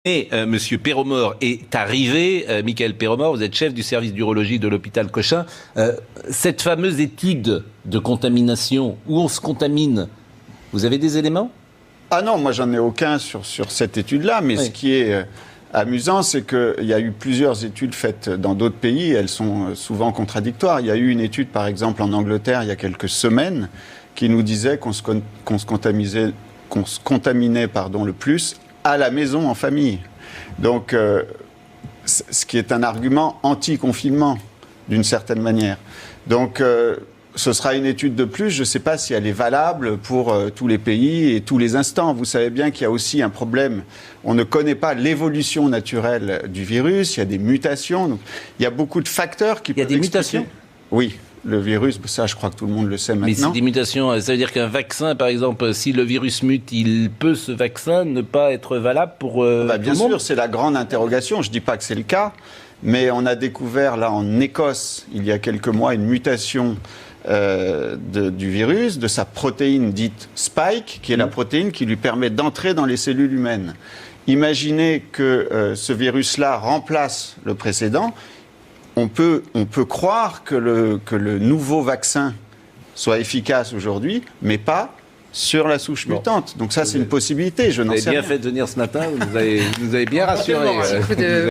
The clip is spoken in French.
Et Monsieur Perromort est arrivé, Michael Perromort, vous êtes chef du service d'urologie de l'hôpital Cochin. Cette fameuse étude de contamination, où on se contamine, vous avez des éléments ? Ah non, moi j'en ai aucun sur cette étude-là, mais ce qui est amusant, c'est qu'il y a eu plusieurs études faites dans d'autres pays, elles sont souvent contradictoires. Il y a eu une étude, par exemple, en Angleterre, il y a quelques semaines, qui nous disait qu'on se contaminait le plus à la maison, en famille. Donc, ce qui est un argument anti-confinement, d'une certaine manière. Donc, ce sera une étude de plus. Je ne sais pas si elle est valable pour tous les pays et tous les instants. Vous savez bien qu'il y a aussi un problème. On ne connaît pas l'évolution naturelle du virus. Il y a des mutations. Donc, il y a beaucoup de facteurs qui peuvent expliquer. Il y a des mutations ? Oui. Le virus, ça, je crois que tout le monde le sait maintenant. Mais c'est des mutations, ça veut dire qu'un vaccin, par exemple, si le virus mute, il peut, ce vaccin, ne pas être valable pour tout le monde ? Bien sûr, c'est la grande interrogation. Je ne dis pas que c'est le cas, mais on a découvert, là, en Écosse, il y a quelques mois, une mutation du virus, de sa protéine dite Spike, qui est la protéine qui lui permet d'entrer dans les cellules humaines. Imaginez que ce virus-là remplace le précédent. On peut croire que le nouveau vaccin soit efficace aujourd'hui, mais pas sur la souche mutante. Donc ça, c'est une possibilité. Je n'en sais rien. Vous avez bien fait de venir ce matin, vous nous avez bien rassuré.